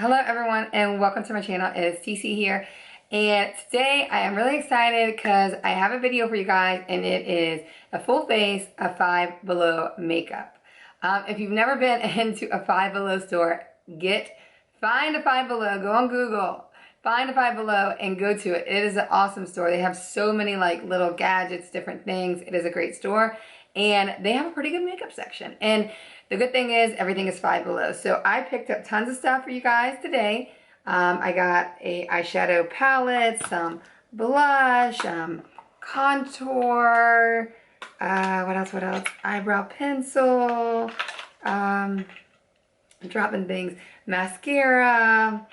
Hello everyone and welcome to my channel. It's TC here, and today I am really excited because I have a video for you guys, and it is a full face of Five Below makeup. If you've never been into a Five Below store, find a Five Below, go on Google, find a Five Below and go to it. It is an awesome store. They have so many like little gadgets, different things. It is a great store, and they have a pretty good makeup section. And the good thing is everything is Five Below. So I picked up tons of stuff for you guys today. I got a eyeshadow palette, some blush, contour, what else? Eyebrow pencil, dropping things, mascara,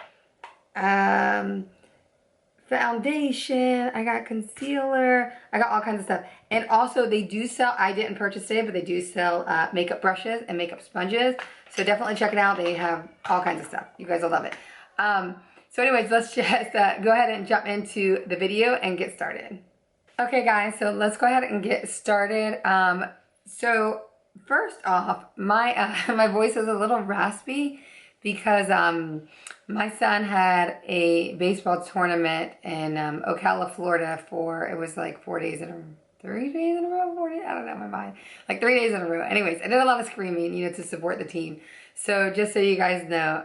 foundation, I got concealer, I got all kinds of stuff. And also they do sell, I didn't purchase today, but they do sell makeup brushes and makeup sponges. So definitely check it out. They have all kinds of stuff. You guys will love it. So anyways, let's just go ahead and jump into the video and get started. Okay guys, so let's go ahead and get started. So first off, my voice is a little raspy because my son had a baseball tournament in Ocala, Florida it was like 3 days in a row, 4 days, I don't know my mind, like 3 days in a row. Anyways, I did a lot of screaming, to support the team. So just so you guys know,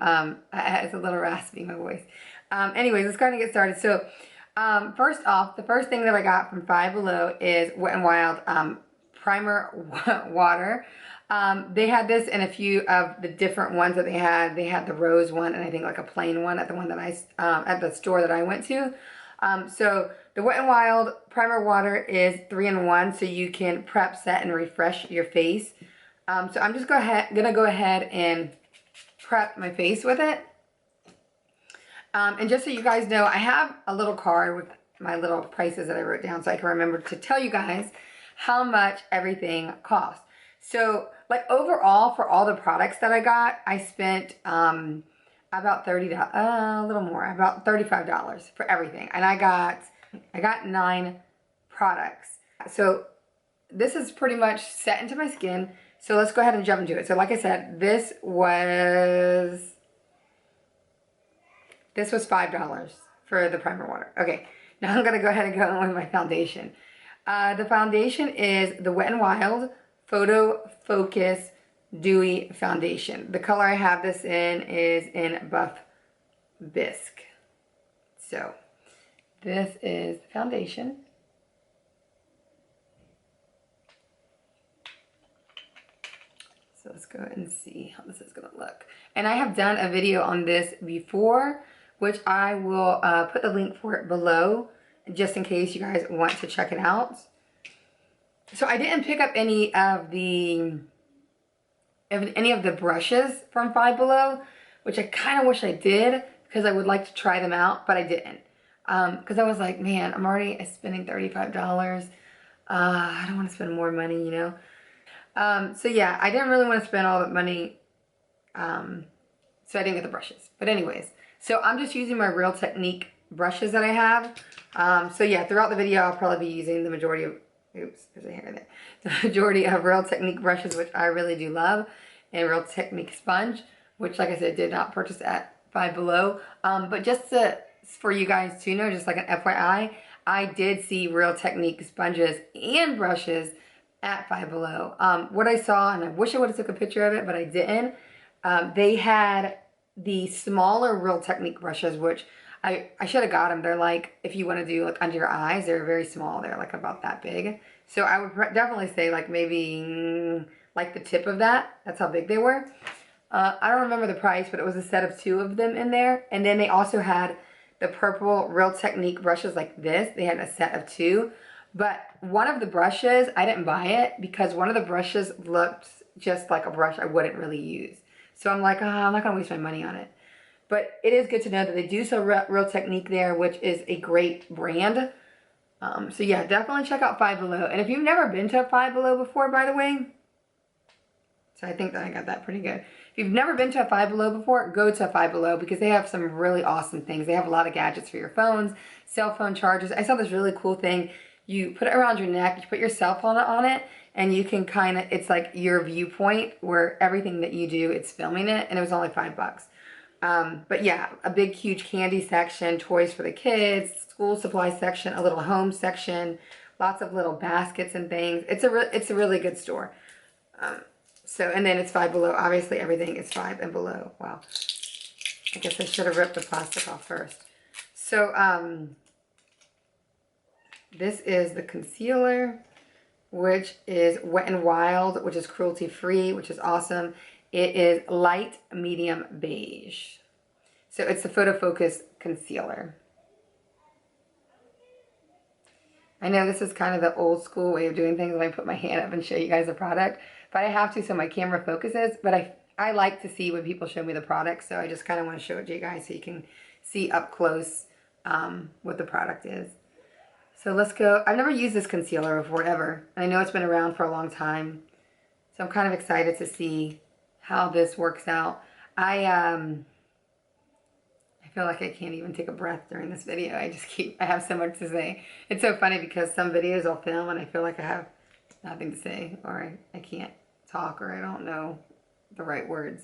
it's a little raspy, my voice. Anyways, let's go ahead and get started. So first off, the first thing that I got from Five Below is Wet n Wild primer water. They had this in a few of the different ones that they had. They had the rose one and I think like a plain one at the one that at the store that I went to. So the Wet n Wild primer water is 3-in-1, so you can prep, set, and refresh your face. So I'm just gonna go ahead and prep my face with it. And just so you guys know, I have a little card with my little prices that I wrote down so I can remember to tell you guys how much everything costs. So like overall for all the products that I got, I spent about a little more, about $35 for everything. And I got 9 products. So this is pretty much set into my skin. So let's go ahead and jump into it. So like I said, this was $5 for the primer water. Okay, now I'm gonna go ahead and go in with my foundation. The foundation is the Wet n Wild Photofocus Dewy Foundation. The color I have this in is in Buff Bisque. So this is the foundation. So let's go and see how this is gonna look. And I have done a video on this before, which I will put the link for it below, just in case you guys want to check it out. So I didn't pick up any of the brushes from Five Below, which I kind of wish I did because I would like to try them out, but I didn't. Because I was like, man, I'm already spending $35. I don't want to spend more money, So yeah, I didn't really want to spend all that money, so I didn't get the brushes. But anyways, so I'm just using my Real Technique brushes that I have. So yeah, throughout the video, I'll probably be using the majority of, oops, there's a hair there. The majority of Real Technique brushes, which I really do love, and Real Technique sponge, which like I said, did not purchase at Five Below. But just for you guys to know, just like an FYI, I did see Real Technique sponges and brushes at Five Below. What I saw, and I wish I would have took a picture of it, but I didn't, they had the smaller Real Technique brushes, which I should have got them. They're like, if you want to do like under your eyes, they're very small. They're like about that big. So I would definitely say like maybe like the tip of that. That's how big they were. I don't remember the price, but it was a set of 2 of them in there. And then they also had the purple Real Technique brushes like this. They had a set of 2. But one of the brushes, I didn't buy it because one of the brushes looked just like a brush I wouldn't really use. So I'm like, I'm not going to waste my money on it. But it is good to know that they do sell Real Technique there, which is a great brand. So yeah, definitely check out Five Below. And if you've never been to a Five Below before, by the way, so I think that I got that pretty good. If you've never been to a Five Below before, go to a Five Below because they have some really awesome things. They have a lot of gadgets for your phones, cell phone chargers. I saw this really cool thing. You put it around your neck, you put your cell phone on it, and you can kind of, it's like your viewpoint where everything that you do, it's filming it, and it was only $5. But yeah, a big, huge candy section, toys for the kids, school supply section, a little home section, lots of little baskets and things. It's a really good store. So, and then it's Five Below. Obviously, everything is Five and Below. Wow. I guess I should have ripped the plastic off first. So, this is the concealer, which is Wet n Wild, which is cruelty-free, which is awesome. It is light medium beige. So it's the Photofocus concealer. I know this is kind of the old school way of doing things when I put my hand up and show you guys the product, but I have to so my camera focuses. But I like to see when people show me the product, so I just kind of want to show it to you guys so you can see up close what the product is. So let's go. I've never used this concealer before ever. I know it's been around for a long time, so I'm kind of excited to see how this works out. I feel like I can't even take a breath during this video. I have so much to say. It's so funny because some videos I'll film and I feel like I have nothing to say, or I can't talk, or I don't know the right words.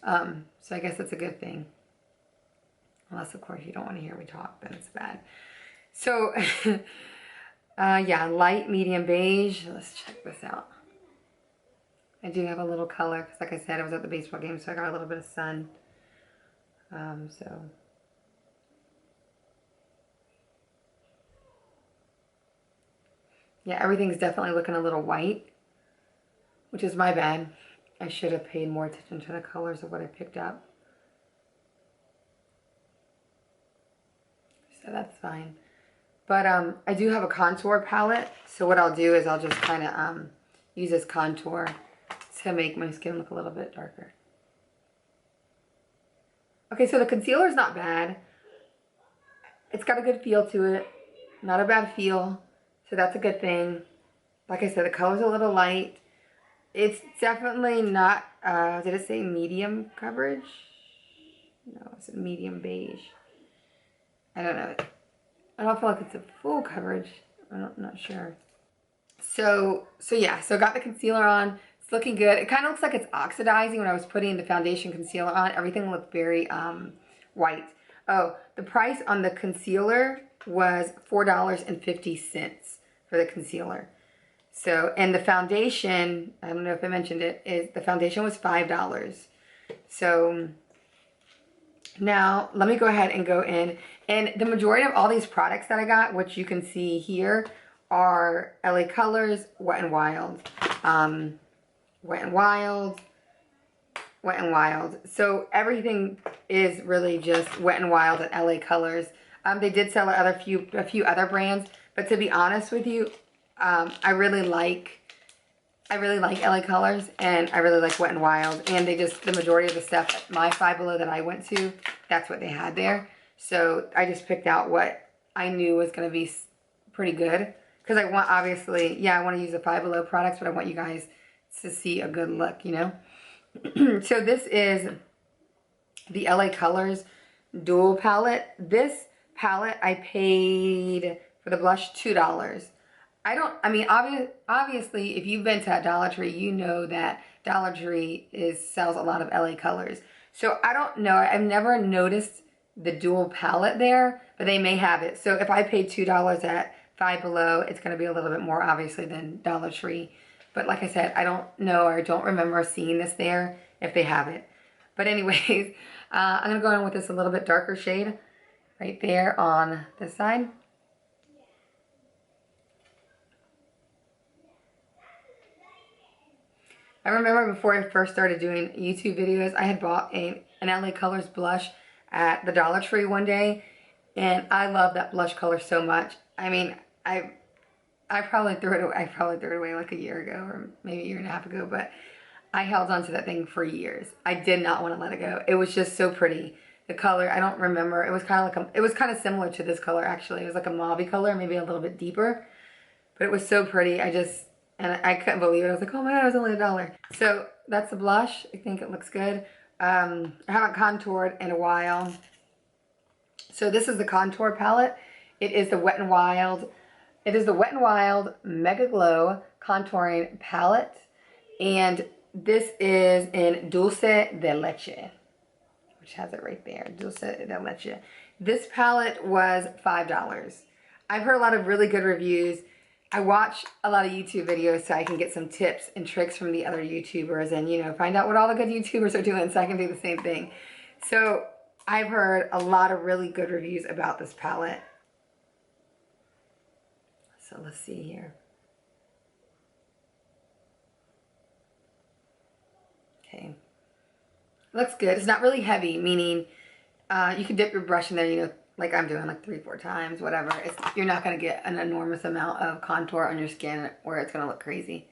So I guess that's a good thing. Unless, of course, you don't want to hear me talk, then it's bad. So, yeah, light, medium beige. Let's check this out. I do have a little color, because like I said, I was at the baseball game, so I got a little bit of sun. So, yeah, everything's definitely looking a little white, which is my bad. I should have paid more attention to the colors of what I picked up. So that's fine. But I do have a contour palette, so what I'll do is I'll just kind of use this contour to make my skin look a little bit darker. Okay, so the concealer is not bad. It's got a good feel to it. Not a bad feel, so that's a good thing. Like I said, the color's a little light. It's definitely not, did it say medium coverage? No, it's a medium beige. I don't know. I don't feel like it's a full coverage. I'm not sure. So yeah, so got the concealer on. It's looking good. It kind of looks like it's oxidizing. When I was putting the foundation concealer on, everything looked very white. Oh, the price on the concealer was $4.50 for the concealer. So, and the foundation, I don't know if I mentioned it, the foundation was $5. So now let me go ahead and go in. And the majority of all these products that I got, which you can see here, are LA Colors, Wet n Wild. Wet n Wild, Wet n Wild. So everything is really just Wet n Wild and LA Colors. They did sell a few other brands, but to be honest with you, I really like LA Colors, and I really like Wet n Wild, and the majority of the stuff at my Five Below that I went to, that's what they had there. So I just picked out what I knew was going to be pretty good, because I want, obviously, yeah, I want to use the Five Below products, but I want you guys to see a good look, you know. So this is the LA Colors Dual Palette. This palette I paid for the blush $2. I mean, obviously, if you've been to a Dollar Tree, you know that Dollar Tree sells a lot of LA Colors. So I don't know. I've never noticed the dual palette there, but they may have it. So if I paid $2 at Five Below, it's going to be a little bit more, obviously, than Dollar Tree. But like I said, I don't know, or don't remember seeing this there if they have it. But anyways, I'm going to go in with this a little bit darker shade right there on this side. I remember before I first started doing YouTube videos, I had bought an LA Colors blush at the Dollar Tree one day, and I love that blush color so much. I mean, I probably threw it away. I probably threw it away like a year ago, or maybe a year and a half ago, but I held on to that thing for years. I did not want to let it go. It was just so pretty. The color, I don't remember. It was kind of like it was kind of similar to this color, actually. It was like a mauve color, maybe a little bit deeper, but it was so pretty. And I couldn't believe it. I was like, oh my God, it was only $1. So that's the blush. I think it looks good. I haven't contoured in a while. So this is the contour palette. It is the Wet n Wild. It is the Wet n Wild Megaglo contouring palette. And this is in Dulce de Leche, which has it right there. Dulce de Leche. This palette was $5. I've heard a lot of really good reviews. I watch a lot of YouTube videos so I can get some tips and tricks from the other YouTubers and, you know, find out what all the good YouTubers are doing so I can do the same thing. So I've heard a lot of really good reviews about this palette. So let's see here. Okay. Looks good. It's not really heavy, meaning you can dip your brush in there, you know, like I'm doing, like 3-4 times, whatever. You're not going to get an enormous amount of contour on your skin where it's going to look crazy.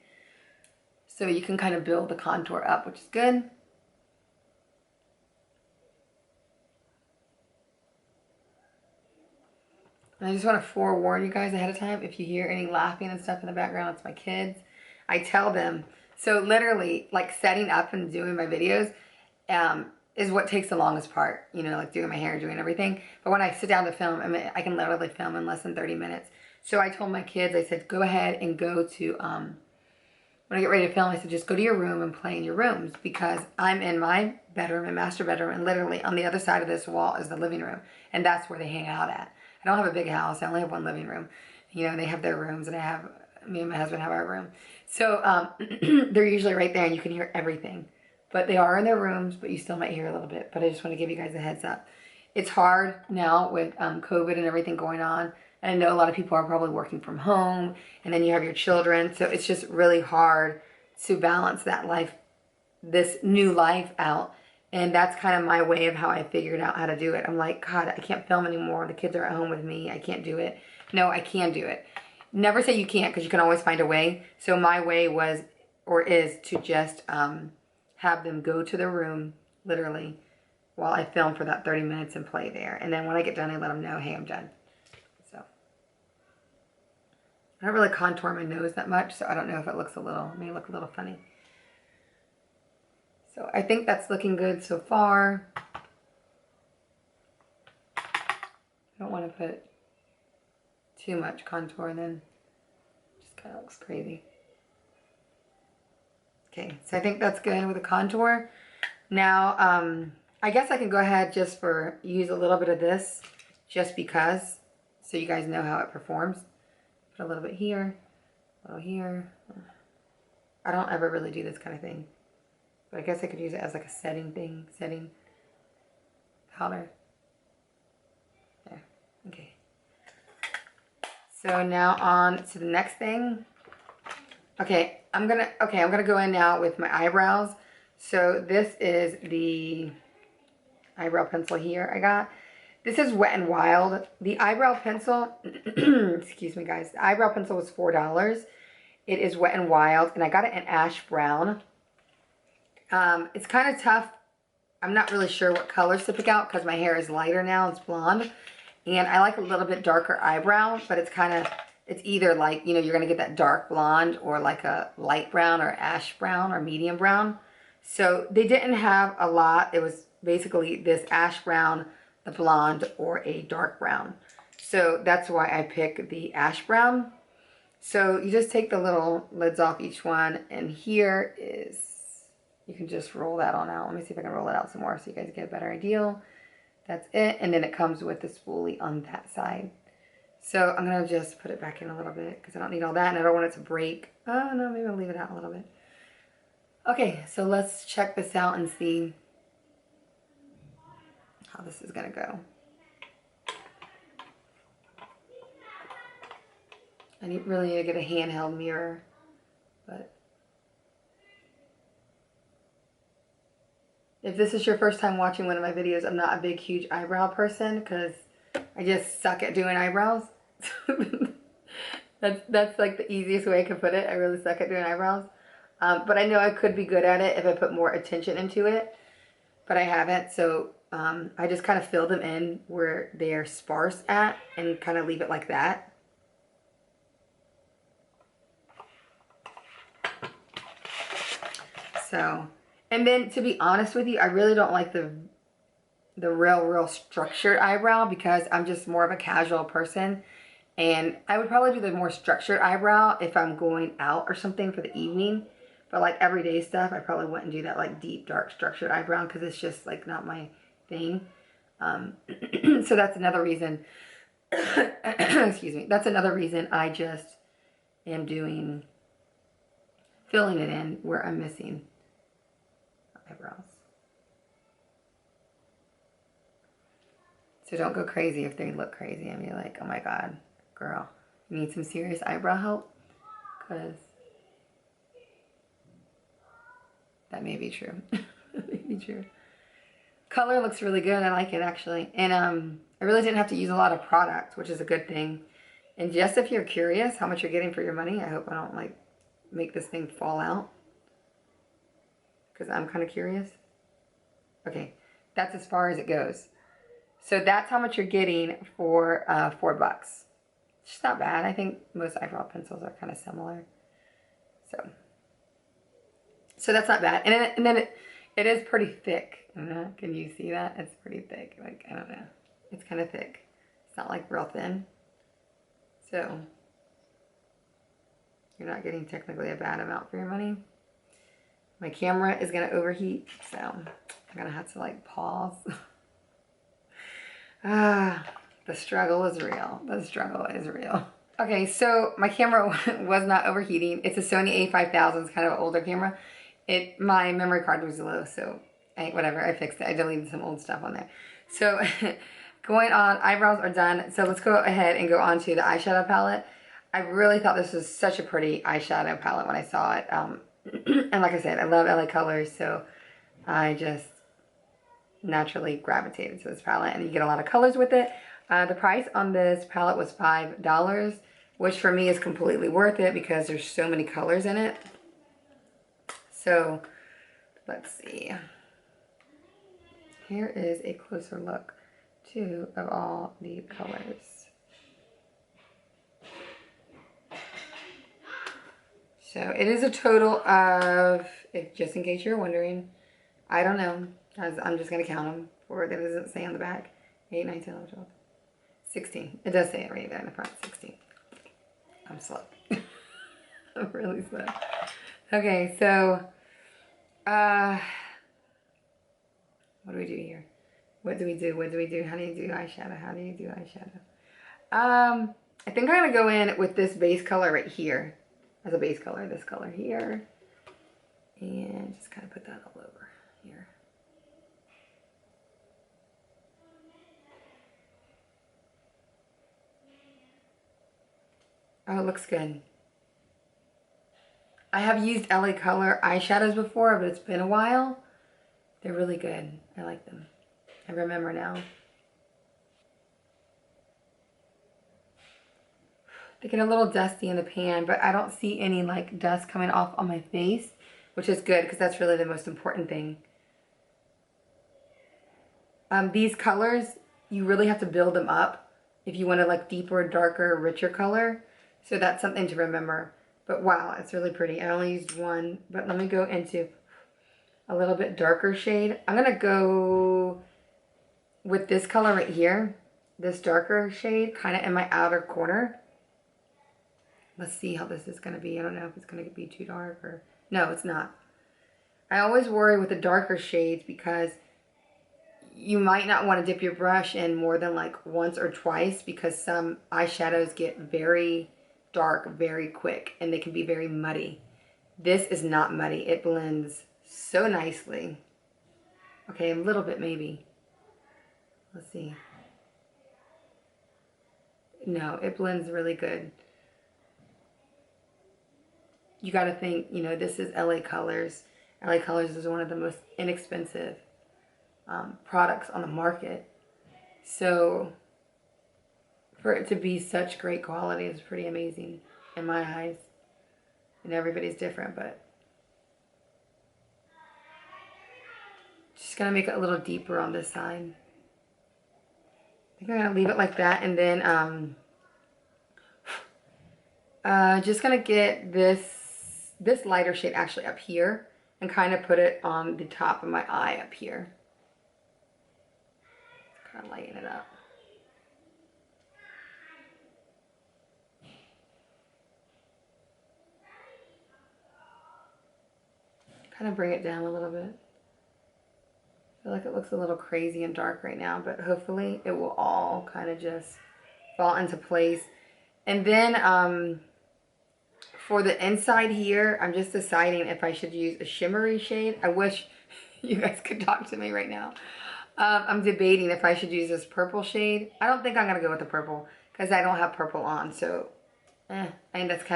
So you can kind of build the contour up, which is good. And I just want to forewarn you guys ahead of time, if you hear any laughing and stuff in the background, it's my kids. I tell them. So literally, like setting up and doing my videos, is what takes the longest part, you know, like doing my hair, doing everything. But when I sit down to film, I mean, I can literally film in less than 30 minutes. So I told my kids, I said, go ahead and go to, when I get ready to film, I said, just go to your room and play in your rooms, because I'm in my bedroom, my master bedroom, and literally on the other side of this wall is the living room. And that's where they hang out at. I don't have a big house. I only have one living room. You know, they have their rooms and me and my husband have our room. So they're usually right there and you can hear everything. But they are in their rooms, but you still might hear a little bit. But I just want to give you guys a heads up. It's hard now with COVID and everything going on. And I know a lot of people are probably working from home. And then you have your children. So it's just really hard to balance that life, this new life out. And that's kind of my way of how I figured out how to do it. I'm like, God, I can't film anymore. The kids are at home with me. I can't do it. No, I can do it. Never say you can't, because you can always find a way. So my way was, or is, to just have them go to their room, literally, while I film for that 30 minutes and play there. And then when I get done, I let them know, hey, I'm done. So I don't really contour my nose that much, so I don't know if it looks may look a little funny. So I think that's looking good so far. I don't want to put too much contour, then it just kind of looks crazy. Okay, so I think that's good with the contour. Now, I guess I can go ahead use a little bit of this, just because, so you guys know how it performs. Put a little bit here, a little here. I don't ever really do this kind of thing, but I guess I could use it as like a setting powder. There, okay. So now on to the next thing. Okay, I'm gonna go in now with my eyebrows. So this is the eyebrow pencil here I got. This is Wet n Wild. The eyebrow pencil, excuse me guys, the eyebrow pencil was $4. It is Wet n Wild, and I got it in ash brown. It's kind of tough. I'm not really sure what colors to pick out because my hair is lighter now, it's blonde. And I like a little bit darker eyebrow, but it's either like, you know, you're going to get that dark blonde or like a light brown or ash brown or medium brown. So they didn't have a lot. It was basically this ash brown, the blonde, or a dark brown. So that's why I picked the ash brown. So you just take the little lids off each one, and here is, you can just roll that on out. Let me see if I can roll it out some more so you guys get a better idea. That's it. And then it comes with the spoolie on that side. So I'm going to just put it back in a little bit because I don't need all that and I don't want it to break. Oh, no, maybe I'll leave it out a little bit. Okay, so let's check this out and see how this is going to go. I really need to get a handheld mirror, but if this is your first time watching one of my videos, I'm not a big, huge eyebrow person because I just suck at doing eyebrows. that's like the easiest way I can put it. I really suck at doing eyebrows. But I know I could be good at it if I put more attention into it, but I haven't. So I just kind of fill them in where they're sparse at and kind of leave it like that. So, and then to be honest with you, I really don't like the real structured eyebrow because I'm just more of a casual person. And I would probably do the more structured eyebrow if I'm going out or something for the evening. But like everyday stuff, I probably wouldn't do that like deep, dark, structured eyebrow because it's just like not my thing. So that's another reason, excuse me, that's another reason I just am filling it in where I'm missing eyebrows. So don't go crazy if they look crazy and be like, oh my God, girl, you need some serious eyebrow help? Because that may be true. That may be true. Color looks really good. I like it actually. And I really didn't have to use a lot of product, which is a good thing. And just if you're curious how much you're getting for your money, I hope I don't like make this thing fall out. Because I'm kind of curious. Okay, that's as far as it goes. So that's how much you're getting for $4. It's just not bad. I think most eyebrow pencils are kind of similar. So that's not bad. And then it is pretty thick. Can you see that? It's pretty thick. Like, I don't know. It's kind of thick. It's not like real thin. So you're not getting technically a bad amount for your money. My camera is going to overheat, so I'm going to have to like pause. The struggle is real. The struggle is real. Okay, so my camera was not overheating. It's a Sony a5000. It's kind of an older camera. My memory card was low, so whatever, I fixed it. I deleted some old stuff on there. So going on, eyebrows are done. So let's go ahead and go on to the eyeshadow palette. I really thought this was such a pretty eyeshadow palette when I saw it. And like I said, I love LA colors, so I just naturally gravitated to this palette, and you get a lot of colors with it. The price on this palette was $5, which for me is completely worth it because there's so many colors in it. So let's see. Here is a closer look too of all the colors. So it is a total of, just in case you're wondering, I don't know, I'm just going to count them for that doesn't say on the back. 8, 9, 10, 11, 12, 16. It does say it right there in the front, 16. I'm slow. I'm really slow. Okay, so, what do we do here? What do we do? What do we do? How do you do eyeshadow? How do you do eyeshadow? I think I'm going to go in with this base color right here. As a base color, this color here. And just kind of put that all over here. Oh, it looks good. I have used LA Color eyeshadows before, but it's been a while. They're really good. I like them. I remember now. They get a little dusty in the pan, but I don't see any like dust coming off on my face, which is good because that's really the most important thing. These colors, you really have to build them up if you want a like deeper, darker, richer color. So that's something to remember. But wow, it's really pretty. I only used one, but let me go into a little bit darker shade. I'm gonna go with this color right here, this darker shade, kind of in my outer corner. Let's see how this is gonna be. I don't know if it's gonna be too dark or, no, it's not. I always worry with the darker shades because you might not want to dip your brush in more than like once or twice because some eyeshadows get very dark very quick and they can be very muddy. This is not muddy. It blends so nicely. Okay, a little bit maybe. Let's see. No, it blends really good. You got to think, you know, this is LA Colors. LA Colors is one of the most inexpensive products on the market. So for it to be such great quality is pretty amazing in my eyes. And everybody's different, but just gonna make it a little deeper on this side. I think I'm gonna leave it like that, and then just gonna get this lighter shade actually up here and kind of put it on the top of my eye up here. Kind of lighten it up. Kind of bring it down a little bit. feel like it looks a little crazy and dark right now, but hopefully it will all kind of just fall into place. And then for the inside here, I'm just deciding if I should use a shimmery shade. I wish you guys could talk to me right now. I'm debating if I should use this purple shade. I don't think I'm gonna go with the purple because I don't have purple on, so I mean that's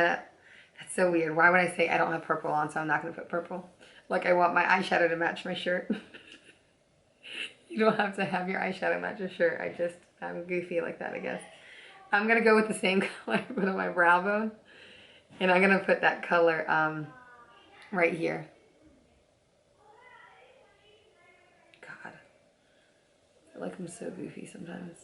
so weird. Why would I say I don't have purple on, so I'm not gonna put purple? Like I want my eyeshadow to match my shirt. You don't have to have your eyeshadow match your shirt. I'm goofy like that, I guess. I'm gonna go with the same color I put on my brow bone. And I'm gonna put that color right here. God, I feel like I'm so goofy sometimes.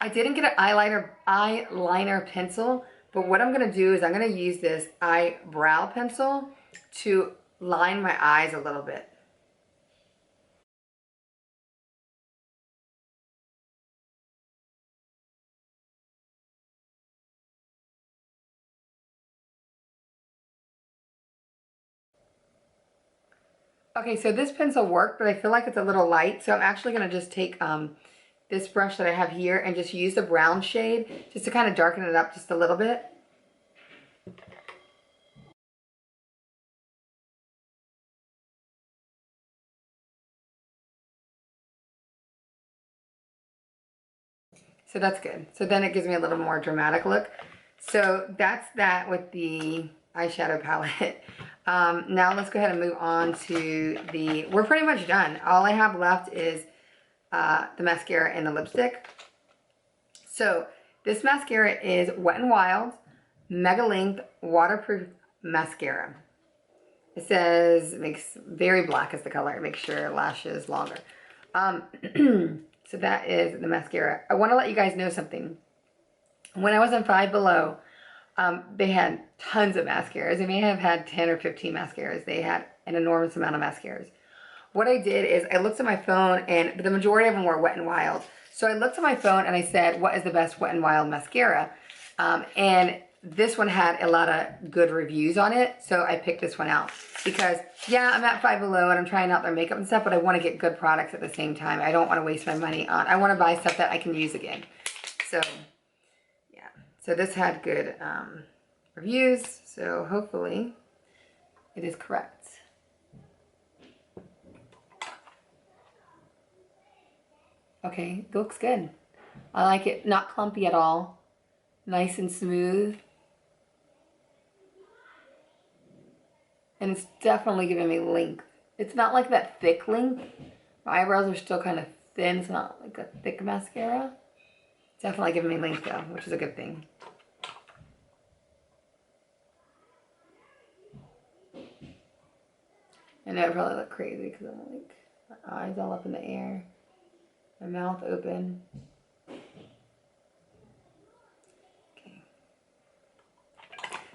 I didn't get an eyeliner pencil, but what I'm gonna do is I'm gonna use this eyebrow pencil to line my eyes a little bit. Okay, so this pencil worked, but I feel like it's a little light, so I'm actually gonna just take this brush that I have here and just use the brown shade just to kind of darken it up just a little bit. So that's good. So then it gives me a little more dramatic look. So that's that with the eyeshadow palette. Now let's go ahead and move on to we're pretty much done. All I have left is the mascara and the lipstick. So this mascara is Wet n Wild Mega Length Waterproof Mascara. It says, it makes very black is the color. It makes your lashes longer. So that is the mascara. I want to let you guys know something. When I was in Five Below, they had tons of mascaras. They may have had 10 or 15 mascaras. They had an enormous amount of mascaras. What I did is I looked at my phone, and the majority of them were Wet n Wild. So I looked at my phone and I said, what is the best Wet n Wild mascara? And this one had a lot of good reviews on it. So I picked this one out because, yeah, I'm at Five Below and I'm trying out their makeup and stuff, but I want to get good products at the same time. I don't want to waste my money on, I want to buy stuff that I can use again. So, yeah. So this had good reviews. So hopefully it is correct. Okay, it looks good. I like it. Not clumpy at all. Nice and smooth. And it's definitely giving me length. It's not like that thick length. My eyebrows are still kind of thin. It's not like a thick mascara. It's definitely giving me length though, which is a good thing. I know I probably look crazy because I'm like, my eyes all up in the air. My mouth open. Okay.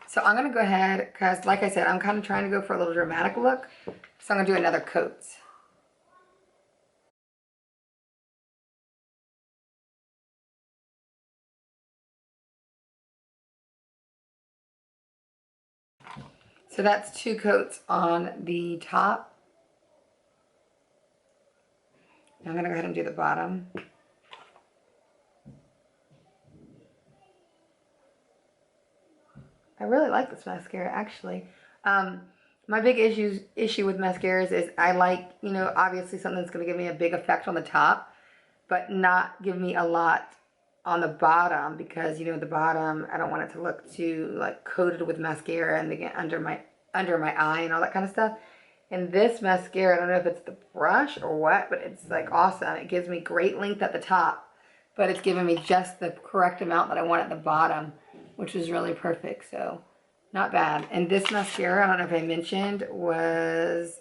So I'm going to go ahead, because like I said, I'm kind of trying to go for a little dramatic look. So I'm going to do another coat. So that's 2 coats on the top. I'm going to go ahead and do the bottom. I really like this mascara, actually. My big issue with mascaras is I like, you know, obviously something that's going to give me a big effect on the top, but not give me a lot on the bottom, because, you know, the bottom, I don't want it to look too, like, coated with mascara and again under my eye and all that kind of stuff. And this mascara, I don't know if it's the brush or what, but it's, like, awesome. It gives me great length at the top, but it's giving me just the correct amount that I want at the bottom, which is really perfect. So not bad. And this mascara, I don't know if I mentioned, was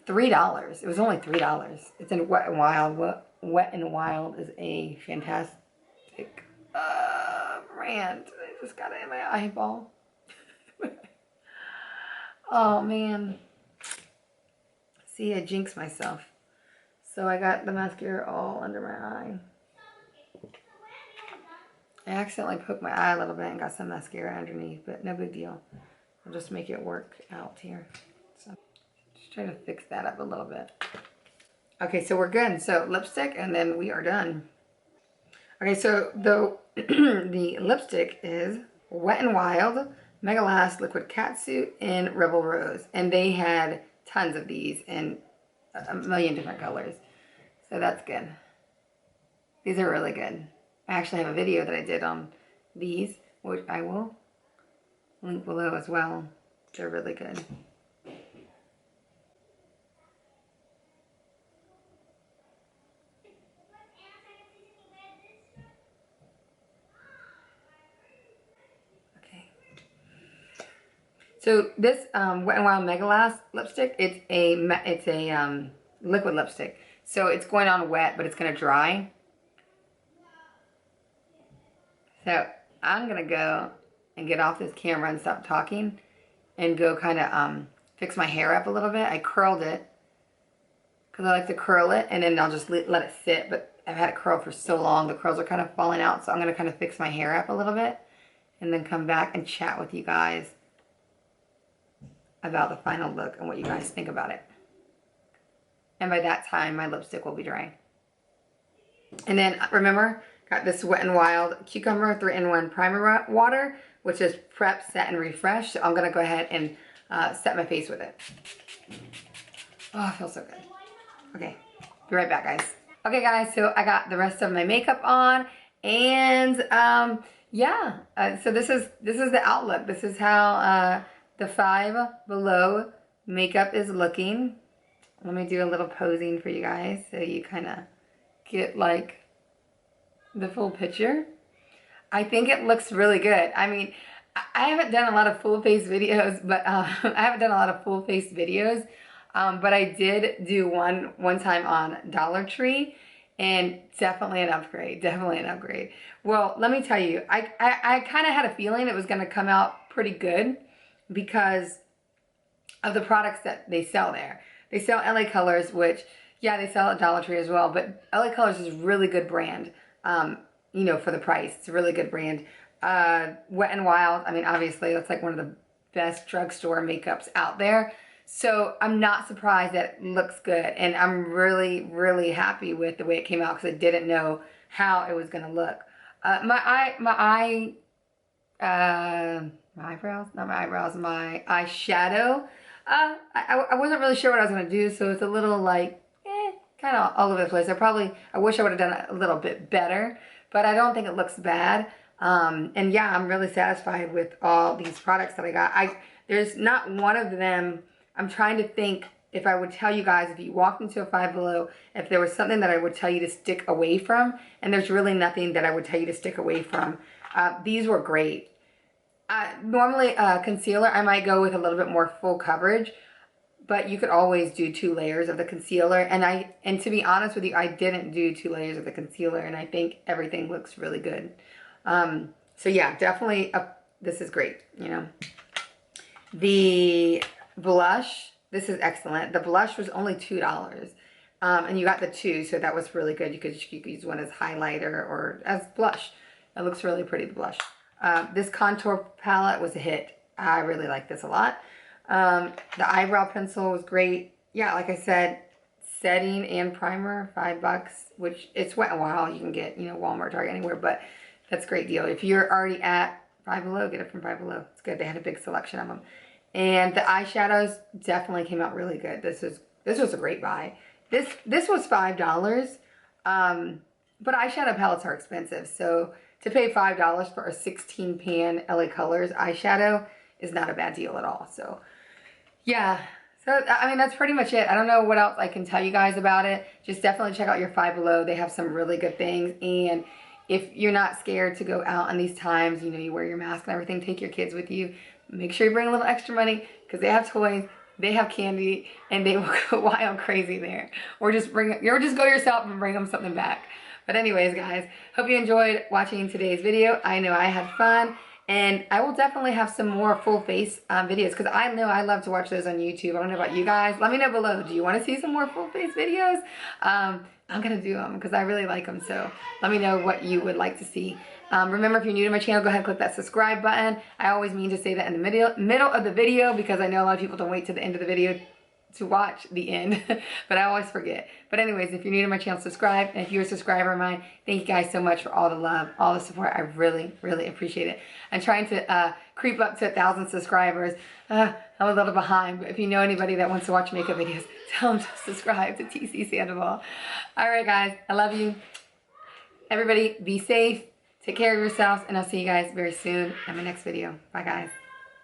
$3. It was only $3. It's in Wet n Wild. Wet n Wild is a fantastic brand. I just got it in my eyeball. Oh man. See, I jinxed myself. So I got the mascara all under my eye. I accidentally poked my eye a little bit and got some mascara underneath, but no big deal. I'll just make it work out here. So just try to fix that up a little bit. Okay, so we're good. So lipstick, and then we are done. Okay, so the lipstick is Wet n Wild Megalast Liquid Catsuit in Rebel Rose. And they had tons of these in a million different colors. So that's good. These are really good. I actually have a video that I did on these, which I will link below as well. They're really good. So this Wet n Wild Megalast lipstick, it's a liquid lipstick. So it's going on wet, but it's going to dry. So I'm going to go and get off this camera and stop talking and go kind of fix my hair up a little bit. I curled it because I like to curl it, and then I'll just let it sit. But I've had it curled for so long, the curls are kind of falling out. So I'm going to kind of fix my hair up a little bit and then come back and chat with you guys about the final look and what you guys think about it. And by that time, my lipstick will be dry. And then remember, got this Wet n Wild Cucumber 3-in-1 Primer Water, which is Prep, Set, and Refresh. So I'm going to go ahead and set my face with it. Oh, it feels so good. Okay, be right back, guys. Okay, guys, so I got the rest of my makeup on. And yeah, so this is the outlook. This is how the Five Below makeup is looking. Let me do a little posing for you guys so you kind of get like the full picture. I think it looks really good. I mean, I haven't done a lot of full face videos, but but I did do one time on Dollar Tree, and definitely an upgrade. Definitely an upgrade. Well, let me tell you, I kind of had a feeling it was going to come out pretty good because of the products that they sell there. They sell LA Colors, which, yeah, they sell at Dollar Tree as well, but LA Colors is a really good brand, you know, for the price. It's a really good brand. Wet n Wild, I mean, obviously, that's like one of the best drugstore makeups out there. So I'm not surprised that it looks good, and I'm really, really happy with the way it came out because I didn't know how it was going to look. My eyeshadow, I wasn't really sure what I was going to do, so it's a little like, kind of all over the place. I wish I would have done it a little bit better, but I don't think it looks bad. And yeah, I'm really satisfied with all these products that I got. There's not one of them, I'm trying to think if I would tell you guys, if you walked into a Five Below, if there was something that I would tell you to stick away from, and there's really nothing that I would tell you to stick away from. These were great. Normally, concealer, I might go with a little bit more full coverage, but you could always do 2 layers of the concealer. And to be honest with you, I didn't do 2 layers of the concealer, and I think everything looks really good. So yeah, definitely, this is great, you know. The blush, this is excellent. The blush was only $2, and you got the 2, so that was really good. You could use one as highlighter or as blush. It looks really pretty, the blush. This contour palette was a hit. I really like this a lot. The eyebrow pencil was great. Yeah, like I said, setting and primer, $5, which it's Wet n Wild. You can get, you know, Walmart, Target, anywhere, but that's a great deal. If you're already at Five Below, get it from Five Below. It's good. They had a big selection of them. And the eyeshadows definitely came out really good. This was a great buy. This was $5. But eyeshadow palettes are expensive, so to pay $5 for a 16 pan LA Colors eyeshadow is not a bad deal at all. So yeah, so I mean, that's pretty much it. I don't know what else I can tell you guys about it. Just definitely check out your Five Below. They have some really good things. And if you're not scared to go out in these times, you know, you wear your mask and everything, take your kids with you. Make sure you bring a little extra money because they have toys, they have candy, and they will go wild crazy there. Or just go yourself and bring them something back. But anyways, guys, hope you enjoyed watching today's video. I know I had fun, and I will definitely have some more full face videos because I know I love to watch those on YouTube. I don't know about you guys. Let me know below. Do you want to see some more full face videos? I'm going to do them because I really like them. So let me know what you would like to see. Remember, if you're new to my channel, go ahead and click that subscribe button. I always mean to say that in the middle of the video because I know a lot of people don't wait to the end of the video to watch the end, but I always forget. But anyways, if you're new to my channel, subscribe. And if you're a subscriber of mine, thank you guys so much for all the love, all the support. I really, really appreciate it. I'm trying to creep up to 1,000 subscribers. I'm a little behind, but if you know anybody that wants to watch makeup videos, tell them to subscribe to TC Sandoval. All right, guys, I love you. Everybody, be safe. Take care of yourselves, and I'll see you guys very soon in my next video. Bye, guys.